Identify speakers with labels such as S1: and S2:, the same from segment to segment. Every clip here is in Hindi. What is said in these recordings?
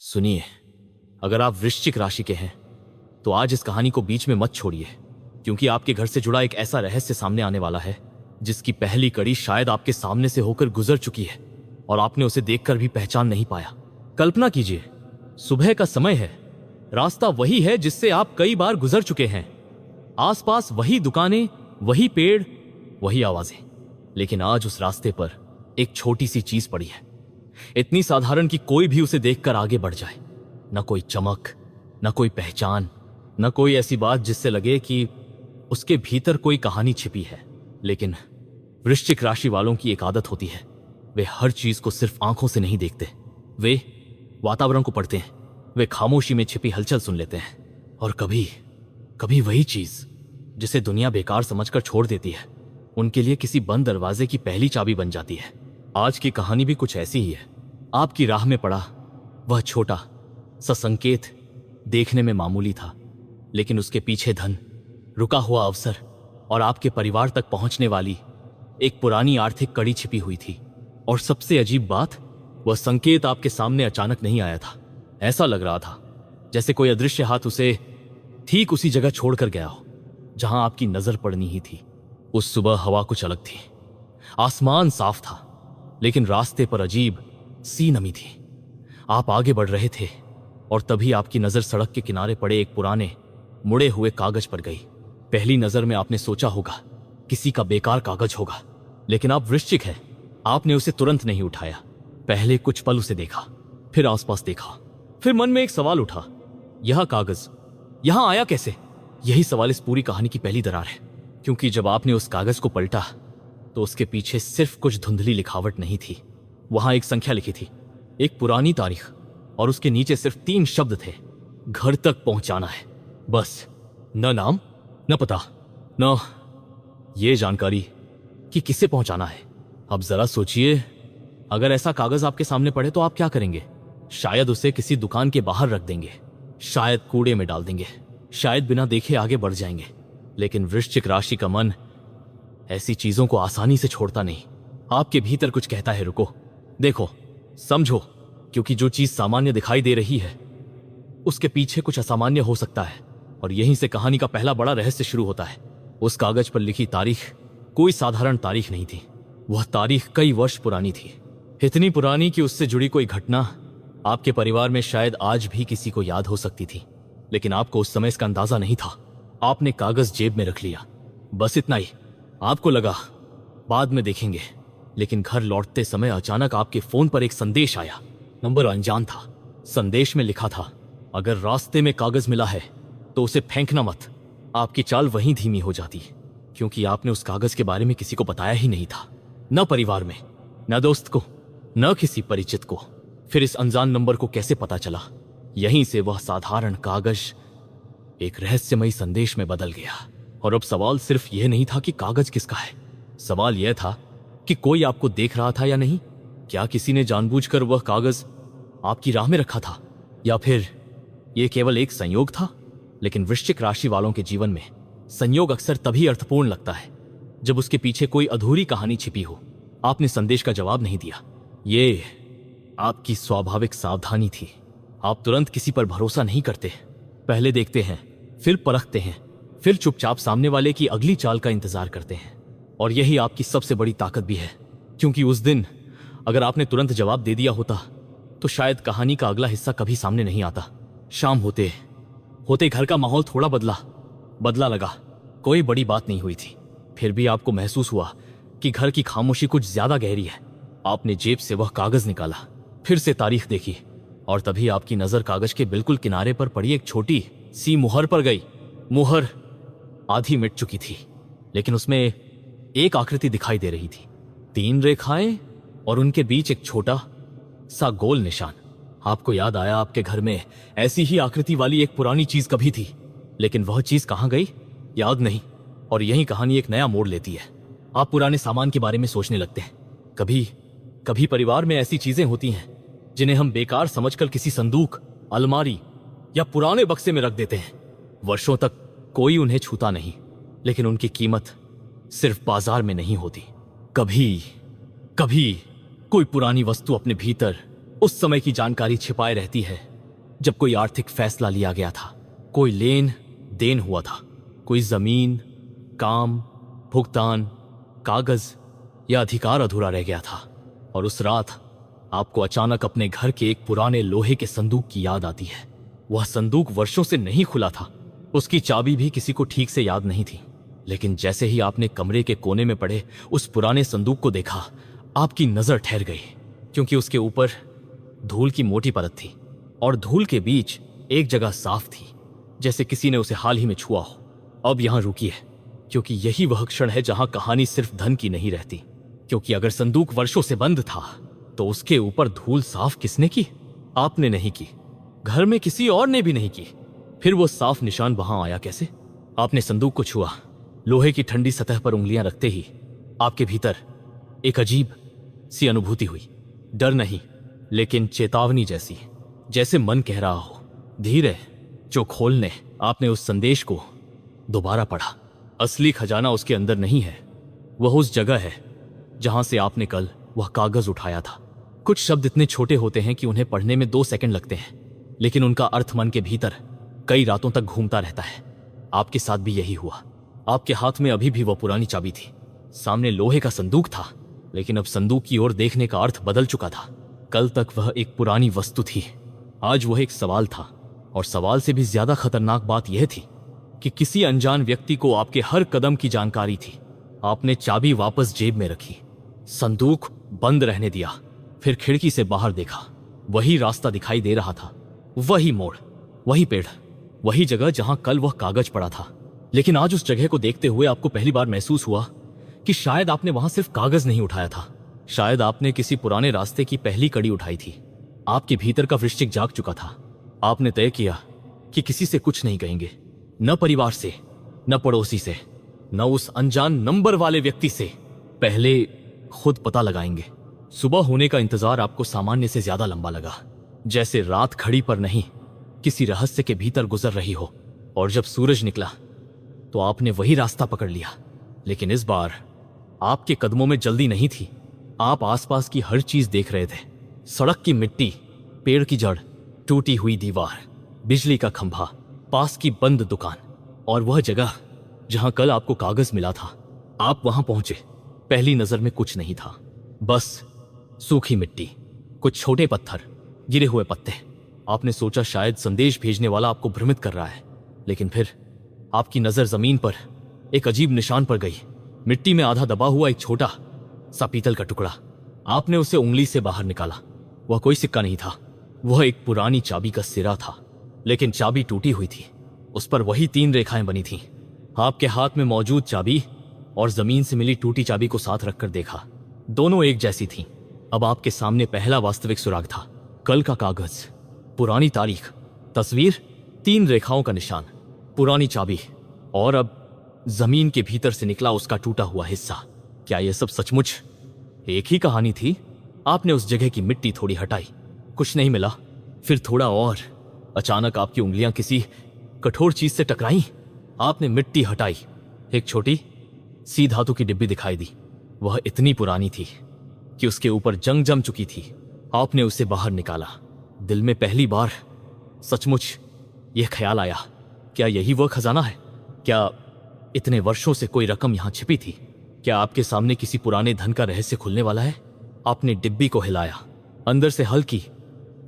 S1: सुनिए, अगर आप वृश्चिक राशि के हैं तो आज इस कहानी को बीच में मत छोड़िए, क्योंकि आपके घर से जुड़ा एक ऐसा रहस्य सामने आने वाला है जिसकी पहली कड़ी शायद आपके सामने से होकर गुजर चुकी है और आपने उसे देखकर भी पहचान नहीं पाया। कल्पना कीजिए, सुबह का समय है, रास्ता वही है जिससे आप कई बार गुजर चुके हैं, आसपास वही दुकानें, वही पेड़, वही आवाजें, लेकिन आज उस रास्ते पर एक छोटी सी चीज पड़ी है, इतनी साधारण कि कोई भी उसे देखकर आगे बढ़ जाए। न कोई चमक, न कोई पहचान, न कोई ऐसी बात जिससे लगे कि उसके भीतर कोई कहानी छिपी है। लेकिन वृश्चिक राशि वालों की एक आदत होती है, वे हर चीज को सिर्फ आंखों से नहीं देखते, वे वातावरण को पढ़ते हैं, वे खामोशी में छिपी हलचल सुन लेते हैं और कभी कभी वही चीज जिसे दुनिया बेकार समझकर छोड़ देती है उनके लिए किसी बंद दरवाजे की पहली चाबी बन जाती है। आज की कहानी भी कुछ ऐसी ही है। आपकी राह में पड़ा वह छोटा सा संकेत देखने में मामूली था, लेकिन उसके पीछे धन, रुका हुआ अवसर और आपके परिवार तक पहुंचने वाली एक पुरानी आर्थिक कड़ी छिपी हुई थी। और सबसे अजीब बात, वह संकेत आपके सामने अचानक नहीं आया था। ऐसा लग रहा था जैसे कोई अदृश्य हाथ उसे ठीक उसी जगह छोड़कर गया हो जहां आपकी नजर पड़नी ही थी। उस सुबह हवा कुछ अलग थी, आसमान साफ था, लेकिन रास्ते पर अजीब सी नमी थी। आप आगे बढ़ रहे थे और तभी आपकी नजर सड़क के किनारे पड़े एक पुराने मुड़े हुए कागज पर गई। पहली नजर में आपने सोचा होगा किसी का बेकार कागज होगा, लेकिन आप वृश्चिक हैं, आपने उसे तुरंत नहीं उठाया। पहले कुछ पल उसे देखा, फिर आसपास देखा, फिर मन में एक सवाल उठा, यह कागज यहां आया कैसे? यही सवाल इस पूरी कहानी की पहली दरार है, क्योंकि जब आपने उस कागज को पलटा तो उसके पीछे सिर्फ कुछ धुंधली लिखावट नहीं थी। वहां एक संख्या लिखी थी, एक पुरानी तारीख, और उसके नीचे सिर्फ 3 शब्द थे, घर तक पहुंचाना है। बस, न नाम, न पता, न ये जानकारी कि किसे पहुंचाना है। अब जरा सोचिए, अगर ऐसा कागज आपके सामने पड़े तो आप क्या करेंगे? शायद उसे किसी दुकान के बाहर रख देंगे, शायद कूड़े में डाल देंगे, शायद बिना देखे आगे बढ़ जाएंगे। लेकिन वृश्चिक राशि का मन ऐसी चीजों को आसानी से छोड़ता नहीं। आपके भीतर कुछ कहता है, रुको, देखो, समझो, क्योंकि जो चीज सामान्य दिखाई दे रही है उसके पीछे कुछ असामान्य हो सकता है। और यहीं से कहानी का पहला बड़ा रहस्य शुरू होता है। उस कागज पर लिखी तारीख कोई साधारण तारीख नहीं थी, वह तारीख कई वर्ष पुरानी थी, इतनी पुरानी कि उससे जुड़ी कोई घटना आपके परिवार में शायद आज भी किसी को याद हो सकती थी। लेकिन आपको उस समय इसका अंदाजा नहीं था। आपने कागज जेब में रख लिया, बस इतना ही। आपको लगा बाद में देखेंगे, लेकिन घर लौटते समय अचानक आपके फोन पर एक संदेश आया। नंबर अनजान था। संदेश में लिखा था, अगर रास्ते में कागज मिला है तो उसे फेंकना मत। आपकी चाल वहीं धीमी हो जाती, क्योंकि आपने उस कागज के बारे में किसी को बताया ही नहीं था, न परिवार में, न दोस्त को, न किसी परिचित को। फिर इस अनजान नंबर को कैसे पता चला? यहीं से वह साधारण कागज एक रहस्यमयी संदेश में बदल गया। और अब सवाल सिर्फ यह नहीं था कि कागज किसका है, सवाल यह था कि कोई आपको देख रहा था या नहीं। क्या किसी ने जानबूझकर वह कागज आपकी राह में रखा था, या फिर यह केवल एक संयोग था? लेकिन वृश्चिक राशि वालों के जीवन में संयोग अक्सर तभी अर्थपूर्ण लगता है जब उसके पीछे कोई अधूरी कहानी छिपी हो। आपने संदेश का जवाब नहीं दिया, ये आपकी स्वाभाविक सावधानी थी। आप तुरंत किसी पर भरोसा नहीं करते, पहले देखते हैं, फिर परखते हैं, फिर चुपचाप सामने वाले की अगली चाल का इंतजार करते हैं। और यही आपकी सबसे बड़ी ताकत भी है, क्योंकि उस दिन अगर आपने तुरंत जवाब दे दिया होता तो शायद कहानी का अगला हिस्सा कभी सामने नहीं आता। शाम होते होते घर का माहौल थोड़ा बदला लगा। कोई बड़ी बात नहीं हुई थी, फिर भी आपको महसूस हुआ कि घर की खामोशी कुछ ज्यादा गहरी है। आपने जेब से वह कागज निकाला, फिर से तारीख देखी, और तभी आपकी नजर कागज के बिल्कुल किनारे पर पड़ी एक छोटी सी मुहर पर गई। मुहर आधी मिट चुकी थी, लेकिन उसमें एक आकृति दिखाई दे रही थी, 3 रेखाएं और उनके बीच एक छोटा सा गोल निशान। आपको याद आया, आपके घर में ऐसी ही आकृति वाली एक पुरानी चीज कभी थी, लेकिन वह चीज कहां गई याद नहीं। और यही कहानी एक नया मोड़ लेती है। आप पुराने सामान के बारे में सोचने लगते हैं। कभी परिवार में ऐसी चीजें होती हैं जिन्हें हम बेकार समझकर किसी संदूक, अलमारी या पुराने बक्से में रख देते हैं। वर्षों तक कोई उन्हें छूता नहीं, लेकिन उनकी कीमत सिर्फ बाजार में नहीं होती। कभी कोई पुरानी वस्तु अपने भीतर उस समय की जानकारी छिपाए रहती है जब कोई आर्थिक फैसला लिया गया था, कोई लेन देन हुआ था, कोई जमीन, काम, भुगतान, कागज या अधिकार अधूरा रह गया था। और उस रात आपको अचानक अपने घर के एक पुराने लोहे के संदूक की याद आती है। वह संदूक वर्षों से नहीं खुला था, उसकी चाबी भी किसी को ठीक से याद नहीं थी। लेकिन जैसे ही आपने कमरे के कोने में पड़े उस पुराने संदूक को देखा, आपकी नजर ठहर गई, क्योंकि उसके ऊपर धूल की मोटी परत थी और धूल के बीच एक जगह साफ थी, जैसे किसी ने उसे हाल ही में छुआ हो। अब यहां रुकिए, क्योंकि यही वह क्षण है जहां कहानी सिर्फ धन की नहीं रहती। क्योंकि अगर संदूक वर्षों से बंद था तो उसके ऊपर धूल साफ किसने की? आपने नहीं की, घर में किसी और ने भी नहीं की। फिर वो साफ निशान वहां आया कैसे? आपने संदूक को छुआ। लोहे की ठंडी सतह पर उंगलियां रखते ही आपके भीतर एक अजीब सी अनुभूति हुई। डर नहीं, लेकिन चेतावनी जैसी, जैसे मन कह रहा हो, धीरे जो खोलने। आपने उस संदेश को दोबारा पढ़ा। असली खजाना उसके अंदर नहीं है, वह उस जगह है जहां से आपने कल वह कागज उठाया था। कुछ शब्द इतने छोटे होते हैं कि उन्हें पढ़ने में 2 सेकंड लगते हैं, लेकिन उनका अर्थ मन के भीतर कई रातों तक घूमता रहता है। आपके साथ भी यही हुआ। आपके हाथ में अभी भी वह पुरानी चाबी थी, सामने लोहे का संदूक था, लेकिन अब संदूक की ओर देखने का अर्थ बदल चुका था। कल तक वह एक पुरानी वस्तु थी, आज वह एक सवाल था। और सवाल से भी ज्यादा खतरनाक बात यह थी कि किसी अनजान व्यक्ति को आपके हर कदम की जानकारी थी। आपने चाबी वापस जेब में रखी, संदूक बंद रहने दिया, फिर खिड़की से बाहर देखा। वही रास्ता दिखाई दे रहा था, वही मोड़, वही पेड़, वही जगह जहां कल वह कागज पड़ा था। लेकिन आज उस जगह को देखते हुए आपको पहली बार महसूस हुआ कि शायद आपने वहां सिर्फ कागज नहीं उठाया था, शायद आपने किसी पुराने रास्ते की पहली कड़ी उठाई थी। आपके भीतर का वृश्चिक जाग चुका था। आपने तय किया कि किसी से कुछ नहीं कहेंगे, न परिवार से, न पड़ोसी से, न उस अनजान नंबर वाले व्यक्ति से। पहले खुद पता लगाएंगे। सुबह होने का इंतजार आपको सामान्य से ज्यादा लंबा लगा, जैसे रात घड़ी पर नहीं किसी रहस्य के भीतर गुजर रही हो। और जब सूरज निकला तो आपने वही रास्ता पकड़ लिया, लेकिन इस बार आपके कदमों में जल्दी नहीं थी। आप आसपास की हर चीज देख रहे थे, सड़क की मिट्टी, पेड़ की जड़, टूटी हुई दीवार, बिजली का खंभा, पास की बंद दुकान और वह जगह जहां कल आपको कागज मिला था। आप वहां पहुंचे। पहली नजर में कुछ नहीं था, बस सूखी मिट्टी, कुछ छोटे पत्थर, गिरे हुए पत्ते। आपने सोचा शायद संदेश भेजने वाला आपको भ्रमित कर रहा है, लेकिन फिर आपकी नजर जमीन पर एक अजीब निशान पर गई। मिट्टी में आधा दबा हुआ एक छोटा सा पीतल का टुकड़ा। आपने उसे उंगली से बाहर निकाला। वह कोई सिक्का नहीं था, वह एक पुरानी चाबी का सिरा था, लेकिन चाबी टूटी हुई थी। उस पर वही 3 रेखाएं बनी थीं। आपके हाथ में मौजूद चाबी और जमीन से मिली टूटी चाबी को साथ रखकर देखा, दोनों एक जैसी थीं। अब आपके सामने पहला वास्तविक सुराग था, कल का कागज, पुरानी तारीख, तस्वीर, 3 रेखाओं का निशान, पुरानी चाबी और अब जमीन के भीतर से निकला उसका टूटा हुआ हिस्सा। क्या यह सब सचमुच एक ही कहानी थी? आपने उस जगह की मिट्टी थोड़ी हटाई, कुछ नहीं मिला। फिर थोड़ा और, अचानक आपकी उंगलियां किसी कठोर चीज से टकराई। आपने मिट्टी हटाई, एक छोटी सी धातु की डिब्बी दिखाई दी। वह इतनी पुरानी थी कि उसके ऊपर जंग जम चुकी थी। आपने उसे बाहर निकाला। दिल में पहली बार सचमुच यह ख्याल आया, क्या यही वह खजाना है? क्या इतने वर्षों से कोई रकम यहां छिपी थी? क्या आपके सामने किसी पुराने धन का रहस्य खुलने वाला है? आपने डिब्बी को हिलाया, अंदर से हल्की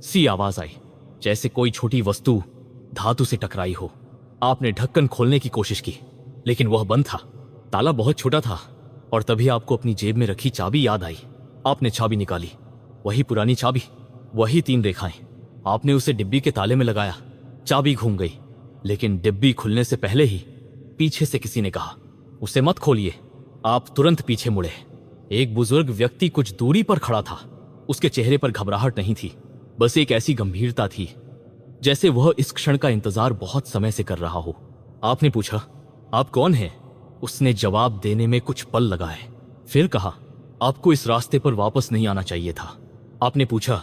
S1: सी आवाज आई, जैसे कोई छोटी वस्तु धातु से टकराई हो। आपने ढक्कन खोलने की कोशिश की, लेकिन वह बंद था। ताला बहुत छोटा था और तभी आपको अपनी जेब में रखी चाबी याद आई। आपने चाबी निकाली, वही पुरानी चाबी, वही 3 रेखाएं। आपने उसे डिब्बी के ताले में लगाया। चाबी घूम गई, लेकिन डिब्बी खुलने से पहले ही पीछे से किसी ने कहा, उसे मत खोलिए। आप तुरंत पीछे मुड़े। एक बुजुर्ग व्यक्ति कुछ दूरी पर खड़ा था। उसके चेहरे पर घबराहट नहीं थी, बस एक ऐसी गंभीरता थी जैसे वह इस क्षण का इंतजार बहुत समय से कर रहा हो। आपने पूछा, आप कौन हैं? उसने जवाब देने में कुछ पल लगाए, फिर कहा, आपको इस रास्ते पर वापस नहीं आना चाहिए था। आपने पूछा,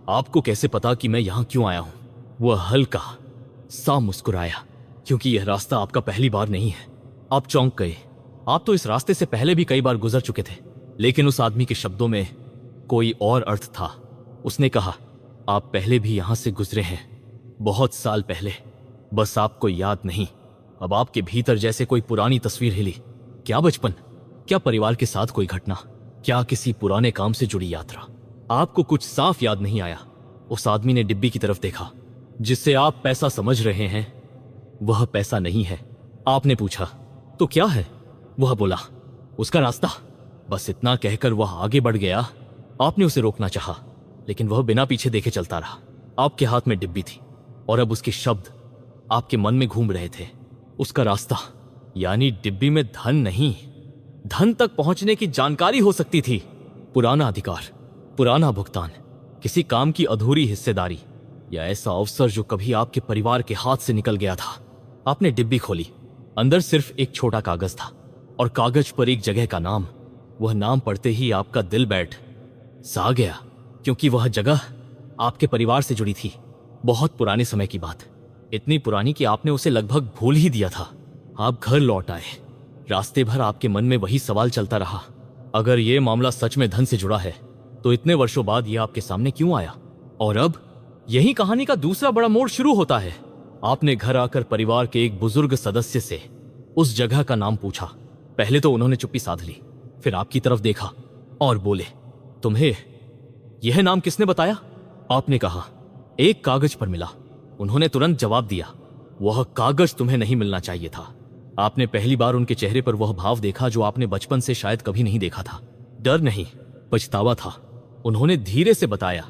S1: आपको कैसे पता कि मैं यहां क्यों आया हूं? वह हल्का सा मुस्कुराया, क्योंकि यह रास्ता आपका पहली बार नहीं है। आप चौंक गए। आप तो इस रास्ते से पहले भी कई बार गुजर चुके थे, लेकिन उस आदमी के शब्दों में कोई और अर्थ था। उसने कहा, आप पहले भी यहां से गुजरे हैं, बहुत साल पहले, बस आपको याद नहीं। अब आपके भीतर जैसे कोई पुरानी तस्वीर हिली। क्या बचपन, क्या परिवार के साथ कोई घटना, क्या किसी पुराने काम से जुड़ी यात्रा? आपको कुछ साफ याद नहीं आया। उस आदमी ने डिब्बी की तरफ देखा। जिससे आप पैसा समझ रहे हैं वह पैसा नहीं है। आपने पूछा, तो क्या है? वह बोला, उसका रास्ता। बस इतना कहकर वह आगे बढ़ गया। आपने उसे रोकना चाहा, लेकिन वह बिना पीछे देखे चलता रहा। आपके हाथ में डिब्बी थी और अब उसके शब्द आपके मन में घूम रहे थे। उसका रास्ता, यानी डिब्बी में धन नहीं, धन तक पहुंचने की जानकारी हो सकती थी। पुराना अधिकार, पुराना भुगतान, किसी काम की अधूरी हिस्सेदारी, या ऐसा अवसर जो कभी आपके परिवार के हाथ से निकल गया था। आपने डिब्बी खोली। अंदर सिर्फ एक छोटा कागज था और कागज पर एक जगह का नाम। वह नाम पढ़ते ही आपका दिल बैठ सा गया, क्योंकि वह जगह आपके परिवार से जुड़ी थी। बहुत पुराने समय की बात, इतनी पुरानी कि आपने उसे लगभग भूल ही दिया था। आप घर लौट आए। रास्ते भर आपके मन में वही सवाल चलता रहा, अगर यह मामला सच में धन से जुड़ा है तो इतने वर्षों बाद यह आपके सामने क्यों आया? और अब यही कहानी का दूसरा बड़ा मोड़ शुरू होता है। आपने घर आकर परिवार के एक बुजुर्ग सदस्य से उस जगह का नाम पूछा। पहले तो उन्होंने चुप्पी साध ली, फिर आपकी तरफ देखा और बोले, तुम्हें यह नाम किसने बताया? आपने कहा, एक कागज पर मिला। उन्होंने तुरंत जवाब दिया, वह कागज तुम्हें नहीं मिलना चाहिए था। आपने पहली बार उनके चेहरे पर वह भाव देखा जो आपने बचपन से शायद कभी नहीं देखा था। डर नहीं, पछतावा था। उन्होंने धीरे से बताया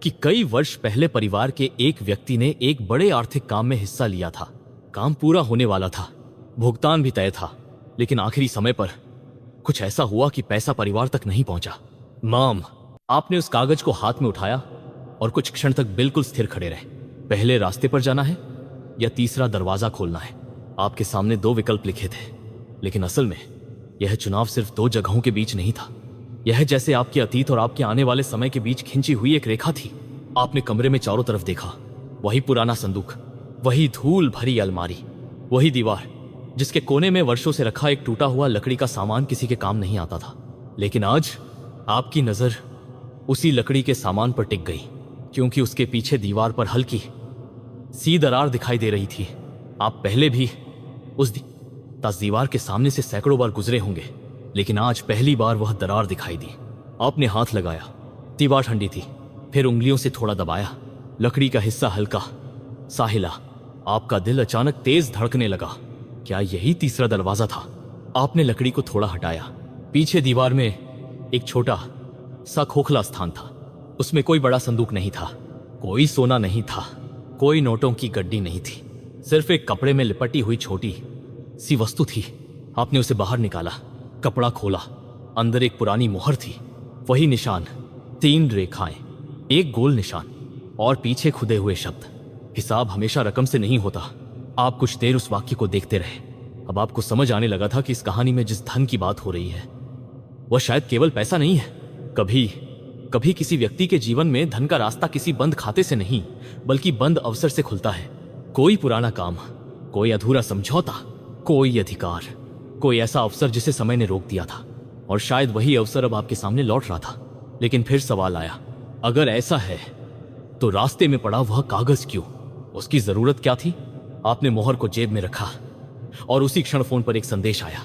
S1: कि कई वर्ष पहले परिवार के एक व्यक्ति ने एक बड़े आर्थिक काम में हिस्सा लिया था। काम पूरा होने वाला था, भुगतान भी तय था, लेकिन आखिरी समय पर कुछ ऐसा हुआ कि पैसा परिवार तक नहीं पहुंचा। माम, आपने उस कागज को हाथ में उठाया और कुछ क्षण तक बिल्कुल स्थिर खड़े रहे। पहले रास्ते पर जाना है या तीसरा दरवाजा खोलना है? आपके सामने दो विकल्प लिखे थे, लेकिन असल में यह चुनाव सिर्फ दो जगहों के बीच नहीं था। यह जैसे आपके अतीत और आपके आने वाले समय के बीच खिंची हुई एक रेखा थी। आपने कमरे में चारों तरफ देखा। वही पुराना संदूक, वही धूल भरी अलमारी, वही दीवार जिसके कोने में वर्षों से रखा एक टूटा हुआ लकड़ी का सामान किसी के काम नहीं आता था। लेकिन आज आपकी नजर उसी लकड़ी के सामान पर टिक गई, क्योंकि उसके पीछे दीवार पर हल्की सी दरार दिखाई दे रही थी। आप पहले भी उस दीवार के सामने से सैकड़ों बार गुजरे होंगे, लेकिन आज पहली बार वह दरार दिखाई दी। आपने हाथ लगाया, दीवार ठंडी थी। फिर उंगलियों से थोड़ा दबाया, लकड़ी का हिस्सा हल्का सा हिला। आपका दिल अचानक तेज धड़कने लगा। क्या यही तीसरा दरवाजा था? आपने लकड़ी को थोड़ा हटाया। पीछे दीवार में एक छोटा सा खोखला स्थान था। उसमें कोई बड़ा संदूक नहीं था, कोई सोना नहीं था, कोई नोटों की गड्डी नहीं थी। सिर्फ एक कपड़े में लिपटी हुई छोटी सी वस्तु थी। आपने उसे बाहर निकाला, कपड़ा खोला। अंदर एक पुरानी मोहर थी। वही निशान, 3 रेखाएं, एक गोल निशान और पीछे खुदे हुए शब्द। हिसाब हमेशा रकम से नहीं होता। आप कुछ देर उस वाक्य को देखते रहे। अब आपको समझ आने लगा था कि इस कहानी में जिस धन की बात हो रही है वह शायद केवल पैसा नहीं है। कभी कभी किसी व्यक्ति के जीवन में धन का रास्ता किसी बंद खाते से नहीं, बल्कि बंद अवसर से खुलता है। कोई पुराना काम, कोई अधूरा समझौता, कोई अधिकार, कोई ऐसा अवसर जिसे समय ने रोक दिया था। और शायद वही अवसर अब आपके सामने लौट रहा था। लेकिन फिर सवाल आया, अगर ऐसा है तो रास्ते में पड़ा वह कागज क्यों? उसकी जरूरत क्या थी? आपने मोहर को जेब में रखा और उसी क्षण फोन पर एक संदेश आया।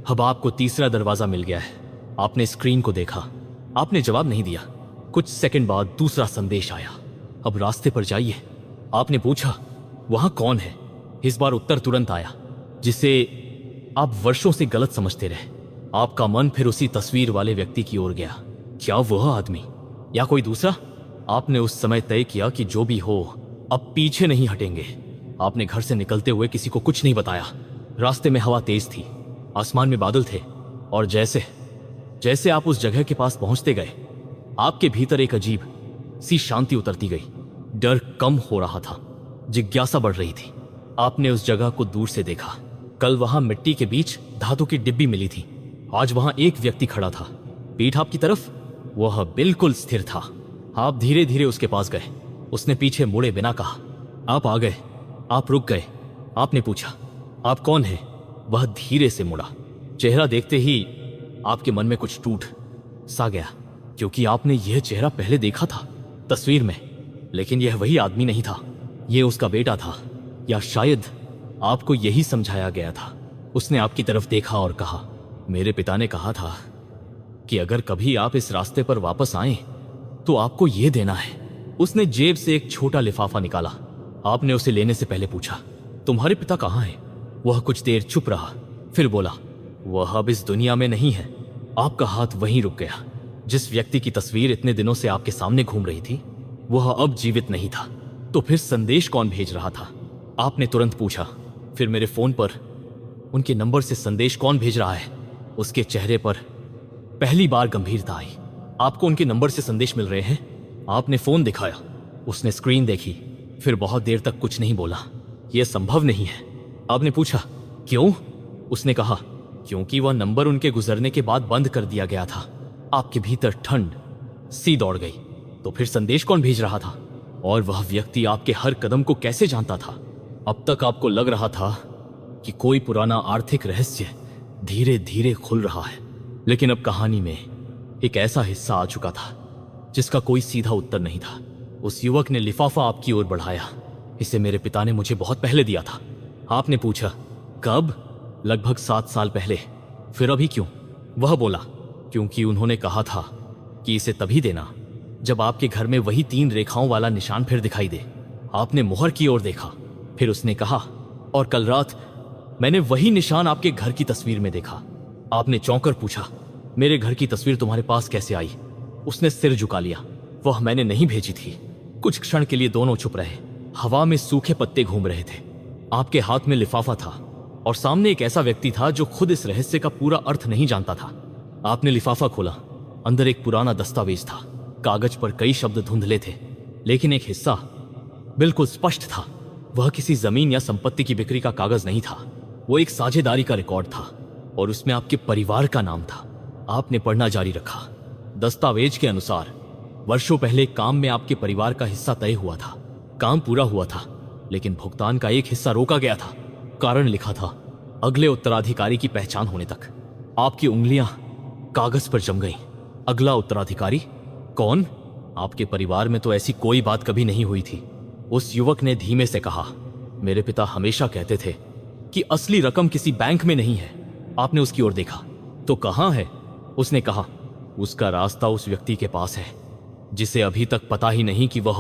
S1: अब आपको तीसरा दरवाजा मिल गया है। आपने स्क्रीन को देखा। आपने जवाब नहीं दिया। कुछ सेकंड बाद दूसरा संदेश आया, अब रास्ते पर जाइए। आपने पूछा, वहां कौन है? इस बार उत्तर तुरंत आया, जिसे आप वर्षों से गलत समझते रहे। आपका मन फिर उसी तस्वीर वाले व्यक्ति की ओर गया। क्या वह आदमी या कोई दूसरा? आपने उस समय तय किया कि जो भी हो, अब पीछे नहीं हटेंगे। आपने घर से निकलते हुए किसी को कुछ नहीं बताया। रास्ते में हवा तेज थी, आसमान में बादल थे, और जैसे जैसे आप उस जगह के पास पहुंचते गए, आपके भीतर एक अजीब सी शांति उतरती गई। डर कम हो रहा था, जिज्ञासा बढ़ रही थी। आपने उस जगह को दूर से देखा। कल वहां मिट्टी के बीच धातु की डिब्बी मिली थी। आज वहां एक व्यक्ति खड़ा था, पीठ आपकी तरफ। वह बिल्कुल स्थिर था। आप धीरे धीरे उसके पास गए। उसने पीछे मुड़े बिना कहा, आप आ गए। आप रुक गए। आपने पूछा, आप कौन हैं? वह धीरे से मुड़ा। चेहरा देखते ही आपके मन में कुछ टूट सा गया, क्योंकि आपने यह चेहरा पहले देखा था तस्वीर में, लेकिन यह वही आदमी नहीं था। ये उसका बेटा था, या शायद आपको यही समझाया गया था। उसने आपकी तरफ देखा और कहा, मेरे पिता ने कहा था कि अगर कभी आप इस रास्ते पर वापस आए तो आपको ये देना है। उसने जेब से एक छोटा लिफाफा निकाला। आपने उसे लेने से पहले पूछा, तुम्हारे पिता कहाँ हैं? वह कुछ देर चुप रहा, फिर बोला, वह अब इस दुनिया में नहीं है। आपका हाथ वहीं रुक गया। जिस व्यक्ति की तस्वीर इतने दिनों से आपके सामने घूम रही थी वह अब जीवित नहीं था। तो फिर संदेश कौन भेज रहा था? आपने तुरंत पूछा। फिर मेरे फोन पर उनके नंबर से संदेश कौन भेज रहा है? उसके चेहरे पर पहली बार गंभीरता आई। आपको उनके नंबर से संदेश मिल रहे हैं? आपने फोन दिखाया। उसने स्क्रीन देखी, फिर बहुत देर तक कुछ नहीं बोला। यह संभव नहीं है। आपने पूछा, क्यों? उसने कहा, क्योंकि वह नंबर उनके गुजरने के बाद बंद कर दिया गया था। आपके भीतर ठंड सी दौड़ गई। तो फिर संदेश कौन भेज रहा था? और वह व्यक्ति आपके हर कदम को कैसे जानता था? अब तक आपको लग रहा था कि कोई पुराना आर्थिक रहस्य धीरे धीरे खुल रहा है, लेकिन अब कहानी में एक ऐसा हिस्सा आ चुका था जिसका कोई सीधा उत्तर नहीं था। उस युवक ने लिफाफा आपकी ओर बढ़ाया। इसे मेरे पिता ने मुझे बहुत पहले दिया था। आपने पूछा, कब? लगभग 7 साल पहले। फिर अभी क्यों? वह बोला, क्योंकि उन्होंने कहा था कि इसे तभी देना जब आपके घर में वही 3 रेखाओं वाला निशान फिर दिखाई दे। आपने मुहर की ओर देखा। फिर उसने कहा, और कल रात मैंने वही निशान आपके घर की तस्वीर में देखा। आपने चौंकर पूछा, मेरे घर की तस्वीर तुम्हारे पास कैसे आई? उसने सिर झुका लिया। वह मैंने नहीं भेजी थी। कुछ क्षण के लिए दोनों चुप रहे। हवा में सूखे पत्ते घूम रहे थे। आपके हाथ में लिफाफा था और सामने एक ऐसा व्यक्ति था जो खुद इस रहस्य का पूरा अर्थ नहीं जानता था। आपने लिफाफा खोला। अंदर एक पुराना दस्तावेज था। कागज पर कई शब्द धुंधले थे, लेकिन एक हिस्सा बिल्कुल स्पष्ट था। वह किसी जमीन या संपत्ति की बिक्री का कागज नहीं था। वो एक साझेदारी का रिकॉर्ड था और उसमें आपके परिवार का नाम था। आपने पढ़ना जारी रखा। दस्तावेज के अनुसार वर्षों पहले काम में आपके परिवार का हिस्सा तय हुआ था। काम पूरा हुआ था, लेकिन भुगतान का एक हिस्सा रोका गया था। कारण लिखा था, अगले उत्तराधिकारी की पहचान होने तक। आपकी उंगलियां कागज पर जम गईं। अगला उत्तराधिकारी कौन? आपके परिवार में तो ऐसी कोई बात कभी नहीं हुई थी। उस युवक ने धीमे से कहा, मेरे पिता हमेशा कहते थे कि असली रकम किसी बैंक में नहीं है। आपने उसकी ओर देखा। तो कहां है? उसने कहा, उसका रास्ता उस व्यक्ति के पास है जिसे अभी तक पता ही नहीं कि वह